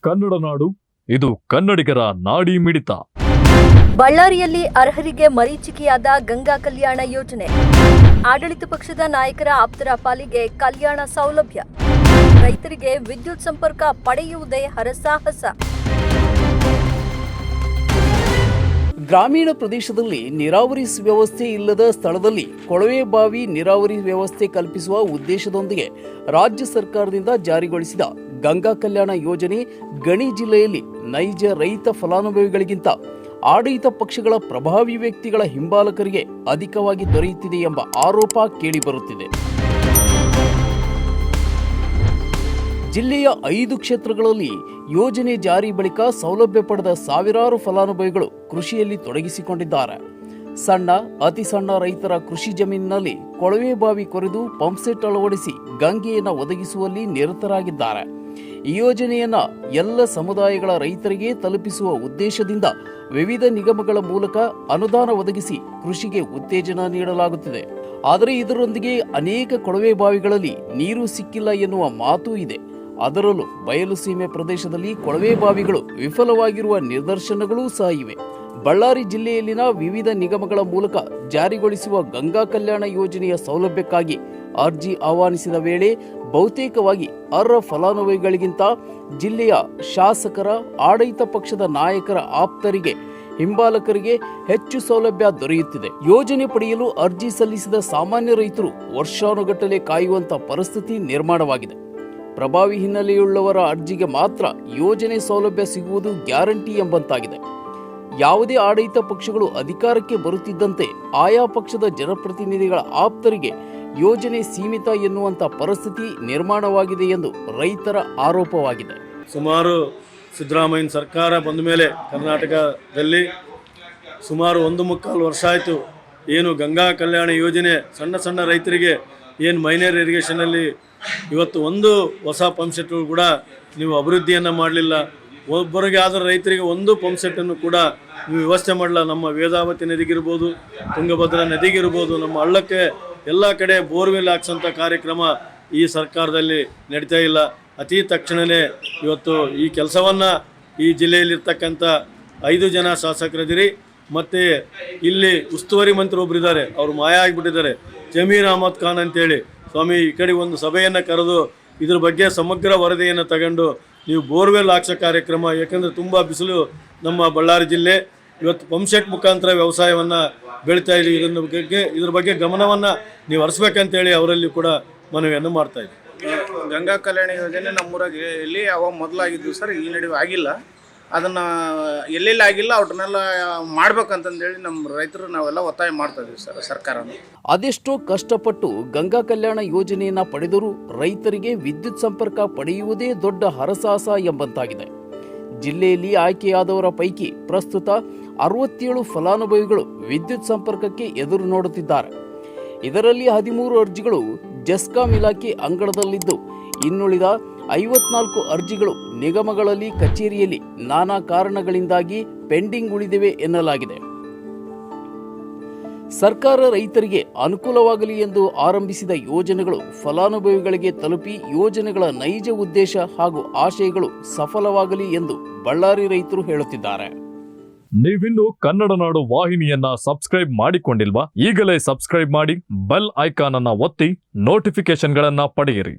ಕನ್ನಡ ನಾಡು, ಇದು ಕನ್ನಡಿಗರ ನಾಡಿ ಮಿಡಿತ. ಬಳ್ಳಾರಿಯಲ್ಲಿ ಅರ್ಹರಿಗೆ ಮರೀಚಿಕೆಯಾದ ಗಂಗಾ ಕಲ್ಯಾಣ ಯೋಜನೆ. ಆಡಳಿತ ಪಕ್ಷದ ನಾಯಕರ ಆಪ್ತರ ಪಾಲಿಗೆ ಕಲ್ಯಾಣ ಸೌಲಭ್ಯ. ರೈತರಿಗೆ ವಿದ್ಯುತ್ ಸಂಪರ್ಕ ಪಡೆಯುವುದೇ ಹರಸಾಹಸ. ಗ್ರಾಮೀಣ ಪ್ರದೇಶದಲ್ಲಿ ನೀರಾವರಿ ವ್ಯವಸ್ಥೆ ಇಲ್ಲದ ಸ್ಥಳದಲ್ಲಿ ಕೊಳವೆ ಬಾವಿ ನೀರಾವರಿ ವ್ಯವಸ್ಥೆ ಕಲ್ಪಿಸುವ ಉದ್ದೇಶದೊಂದಿಗೆ ರಾಜ್ಯ ಸರ್ಕಾರದಿಂದ ಜಾರಿಗೊಳಿಸಿದ ಗಂಗಾ ಕಲ್ಯಾಣ ಯೋಜನೆ ಗಣಿ ಜಿಲ್ಲೆಯಲ್ಲಿ ನೈಜ ರೈತ ಫಲಾನುಭವಿಗಳಿಗಿಂತ ಆಡಳಿತ ಪಕ್ಷಗಳ ಪ್ರಭಾವಿ ವ್ಯಕ್ತಿಗಳ ಹಿಂಬಾಲಕರಿಗೆ ಅಧಿಕವಾಗಿ ದೊರೆಯುತ್ತಿದೆ ಎಂಬ ಆರೋಪ ಕೇಳಿಬರುತ್ತಿದೆ. ಜಿಲ್ಲೆಯ 5 ಕ್ಷೇತ್ರಗಳಲ್ಲಿ ಯೋಜನೆ ಜಾರಿ ಬಳಿಕ ಸೌಲಭ್ಯ ಪಡೆದ ಸಾವಿರಾರು ಫಲಾನುಭವಿಗಳು ಕೃಷಿಯಲ್ಲಿ ತೊಡಗಿಸಿಕೊಂಡಿದ್ದಾರೆ. ಸಣ್ಣ ಅತಿ ಸಣ್ಣ ರೈತರ ಕೃಷಿ ಜಮೀನಿನಲ್ಲಿ ಕೊಳವೆ ಬಾವಿ ಕೊರೆದು ಪಂಪ್ಸೆಟ್ ಅಳವಡಿಸಿ ಗಂಗೆಯನ್ನು ಒದಗಿಸುವಲ್ಲಿ ನಿರತರಾಗಿದ್ದಾರೆ. ಈ ಯೋಜನೆಯನ್ನ ಎಲ್ಲ ಸಮುದಾಯಗಳ ರೈತರಿಗೆ ತಲುಪಿಸುವ ಉದ್ದೇಶದಿಂದ ವಿವಿಧ ನಿಗಮಗಳ ಮೂಲಕ ಅನುದಾನ ಒದಗಿಸಿ ಕೃಷಿಗೆ ಉತ್ತೇಜನ ನೀಡಲಾಗುತ್ತಿದೆ. ಆದರೆ ಇದರೊಂದಿಗೆ ಅನೇಕ ಕೊಳವೆ ಬಾವಿಗಳಲ್ಲಿ ನೀರು ಸಿಕ್ಕಿಲ್ಲ ಎನ್ನುವ ಮಾತೂ ಇದೆ. ಅದರಲ್ಲೂ ಬಯಲು ಸೀಮೆ ಪ್ರದೇಶದಲ್ಲಿ ಕೊಳವೆ ಬಾವಿಗಳು ವಿಫಲವಾಗಿರುವ ನಿದರ್ಶನಗಳೂ ಸಹ ಇವೆ. ಬಳ್ಳಾರಿ ಜಿಲ್ಲೆಯಲ್ಲಿನ ವಿವಿಧ ನಿಗಮಗಳ ಮೂಲಕ ಜಾರಿಗೊಳಿಸುವ ಗಂಗಾ ಕಲ್ಯಾಣ ಯೋಜನೆಯ ಸೌಲಭ್ಯಕ್ಕಾಗಿ ಅರ್ಜಿ ಆಹ್ವಾನಿಸಿದ ವೇಳೆ ಬಹುತೇಕವಾಗಿ ಅರ್ಹ ಫಲಾನುಭವಿಗಳಿಗಿಂತ ಜಿಲ್ಲೆಯ ಶಾಸಕರ, ಆಡಳಿತ ಪಕ್ಷದ ನಾಯಕರ ಆಪ್ತರಿಗೆ, ಹಿಂಬಾಲಕರಿಗೆ ಹೆಚ್ಚು ಸೌಲಭ್ಯ ದೊರೆಯುತ್ತಿದೆ. ಯೋಜನೆ ಪಡೆಯಲು ಅರ್ಜಿ ಸಲ್ಲಿಸಿದ ಸಾಮಾನ್ಯ ರೈತರು ವರ್ಷಾನುಗಟ್ಟಲೆ ಕಾಯುವಂತ ಪರಿಸ್ಥಿತಿ ನಿರ್ಮಾಣವಾಗಿದೆ. ಪ್ರಭಾವಿ ಹಿನ್ನೆಲೆಯುಳ್ಳವರ ಅರ್ಜಿಗೆ ಮಾತ್ರ ಯೋಜನೆ ಸೌಲಭ್ಯ ಸಿಗುವುದು ಗ್ಯಾರಂಟಿ ಎಂಬಂತಾಗಿದೆ. ಯಾವುದೇ ಆಡಳಿತ ಪಕ್ಷಗಳು ಅಧಿಕಾರಕ್ಕೆ ಬರುತ್ತಿದ್ದಂತೆ ಆಯಾ ಪಕ್ಷದ ಜನಪ್ರತಿನಿಧಿಗಳ ಆಪ್ತರಿಗೆ ಯೋಜನೆ ಸೀಮಿತ ಎನ್ನುವಂಥ ಪರಿಸ್ಥಿತಿ ನಿರ್ಮಾಣವಾಗಿದೆ ಎಂದು ರೈತರ ಆರೋಪವಾಗಿದೆ. ಸುಮಾರು ಸಿದ್ದರಾಮಯ್ಯ ಸರ್ಕಾರ ಬಂದ ಮೇಲೆ ಕರ್ನಾಟಕದಲ್ಲಿ ಸುಮಾರು 1.25 ವರ್ಷ ಆಯಿತು. ಏನು ಗಂಗಾ ಕಲ್ಯಾಣ ಯೋಜನೆ ಸಣ್ಣ ಸಣ್ಣ ರೈತರಿಗೆ ಏನು ಮೈನರ್ ಇರಿಗೇಷನಲ್ಲಿ ಇವತ್ತು ಒಂದು ಹೊಸ ಪಂಪ್ ಸೆಟ್ಗಳು ಕೂಡ ನೀವು ಅಭಿವೃದ್ಧಿಯನ್ನು ಮಾಡಲಿಲ್ಲ. ಒಬ್ಬರಿಗೆ ಆದ ರೈತರಿಗೆ ಒಂದು ಪಂಪ್ ಸೆಟ್ಟನ್ನು ಕೂಡ ನೀವು ವ್ಯವಸ್ಥೆ ಮಾಡಲ್ಲ. ನಮ್ಮ ವೇದಾವತಿ ನದಿಗಿರ್ಬೋದು, ತುಂಗಭದ್ರಾ ನದಿಗಿರ್ಬೋದು, ನಮ್ಮ ಹಳ್ಳಕ್ಕೆ ಎಲ್ಲ ಕಡೆ ಬೋರ್ವೆಲ್ ಹಾಕ್ಸೋಂಥ ಕಾರ್ಯಕ್ರಮ ಈ ಸರ್ಕಾರದಲ್ಲಿ ನಡೀತಾ ಇಲ್ಲ. ಅತಿ ತಕ್ಷಣವೇ ಇವತ್ತು ಈ ಕೆಲಸವನ್ನು ಈ ಜಿಲ್ಲೆಯಲ್ಲಿರ್ತಕ್ಕಂಥ 5 ಜನ ಶಾಸಕರಿದ್ದೀರಿ. ಮತ್ತು ಇಲ್ಲಿ ಉಸ್ತುವಾರಿ ಮಂತ್ರಿ ಒಬ್ಬರಿದ್ದಾರೆ, ಅವರು ಮಾಯ ಆಗಿಬಿಟ್ಟಿದ್ದಾರೆ, ಜಮೀರ್ ಅಹಮದ್ ಖಾನ್ ಅಂತೇಳಿ. ಸ್ವಾಮಿ, ಈ ಕಡೆ ಒಂದು ಸಭೆಯನ್ನು ಕರೆದು ಇದ್ರ ಬಗ್ಗೆ ಸಮಗ್ರ ವರದಿಯನ್ನು ತಗೊಂಡು ನೀವು ಬೋರ್ವೆಲ್ ಹಾಕ್ಸೋ ಕಾರ್ಯಕ್ರಮ, ಯಾಕೆಂದರೆ ತುಂಬ ಬಿಸಿಲು ನಮ್ಮ ಬಳ್ಳಾರಿ ಜಿಲ್ಲೆ. ಇವತ್ತು ಪಂಪ್ಸೆಟ್ ಮುಖಾಂತರ ವ್ಯವಸಾಯವನ್ನು ಬೆಳೀತಾ ಇದ್ದೀವಿ. ಇದ್ರ ಬಗ್ಗೆ ಗಮನವನ್ನು ನೀವು ಹರಿಸ್ಬೇಕಂತೇಳಿ ಅವರಲ್ಲಿ ಕೂಡ ಮನವಿಯನ್ನು ಮಾಡ್ತಾ ಇದ್ದೀವಿ. ಗಂಗಾ ಕಲ್ಯಾಣ ಯೋಜನೆ ನಮ್ಮೂರಲ್ಲಿ ಅವಾಗ ಮೊದಲಾಗಿದ್ದು ಸರ್, ಈ ನಡುವೆ ಆಗಿಲ್ಲ. ಅದನ್ನು ಎಲ್ಲೆಲ್ಲಿ ಆಗಿಲ್ಲ ಅವ್ರನ್ನೆಲ್ಲ ಮಾಡ್ಬೇಕಂತಂದೇಳಿ ನಮ್ಮ ರೈತರು ನಾವೆಲ್ಲ ಒತ್ತಾಯ ಮಾಡ್ತಾ ಇದ್ದೀವಿ ಸರ್ ಸರ್ಕಾರನ. ಅದೆಷ್ಟೋ ಕಷ್ಟಪಟ್ಟು ಗಂಗಾ ಕಲ್ಯಾಣ ಯೋಜನೆಯನ್ನ ಪಡೆದರೂ ರೈತರಿಗೆ ವಿದ್ಯುತ್ ಸಂಪರ್ಕ ಪಡೆಯುವುದೇ ದೊಡ್ಡ ಹರಸಾಹಸ ಎಂಬಂತಾಗಿದೆ. ಜಿಲ್ಲೆಯಲ್ಲಿ ಆಯ್ಕೆಯಾದವರ ಪೈಕಿ ಪ್ರಸ್ತುತ 67 ಫಲಾನುಭವಿಗಳು ವಿದ್ಯುತ್ ಸಂಪರ್ಕಕ್ಕೆ ಎದುರು ನೋಡುತ್ತಿದ್ದಾರೆ. ಇದರಲ್ಲಿ 13 ಅರ್ಜಿಗಳು ಜೆಸ್ಕಾಂ ಇಲಾಖೆ ಅಂಗಳದಲ್ಲಿದ್ದು, ಇನ್ನುಳಿದ 54 ಅರ್ಜಿಗಳು ನಿಗಮಗಳಲ್ಲಿ ಕಚೇರಿಯಲ್ಲಿ ನಾನಾ ಕಾರಣಗಳಿಂದಾಗಿ ಪೆಂಡಿಂಗ್ ಉಳಿದಿವೆ ಎನ್ನಲಾಗಿದೆ. ಸರ್ಕಾರ ರೈತರಿಗೆ ಅನುಕೂಲವಾಗಲಿ ಎಂದು ಆರಂಭಿಸಿದ ಯೋಜನೆಗಳು ಫಲಾನುಭವಿಗಳಿಗೆ ತಲುಪಿ ಯೋಜನೆಗಳ ನೈಜ ಉದ್ದೇಶ ಹಾಗೂ ಆಶಯಗಳು ಸಫಲವಾಗಲಿ ಎಂದು ಬಳ್ಳಾರಿ ರೈತರು ಹೇಳುತ್ತಿದ್ದಾರೆ. ನೀವಿನ್ನು ಕನ್ನಡ ನಾಡು ವಾಹಿನಿಯನ್ನ ಸಬ್ಸ್ಕ್ರೈಬ್ ಮಾಡಿಕೊಂಡಿಲ್ವಾ? ಈಗಲೇ ಸಬ್ಸ್ಕ್ರೈಬ್ ಮಾಡಿ, ಬೆಲ್ ಐಕಾನ್ ಅನ್ನ ಒತ್ತಿ ನೋಟಿಫಿಕೇಶನ್ಗಳನ್ನ ಪಡೆಯಿರಿ.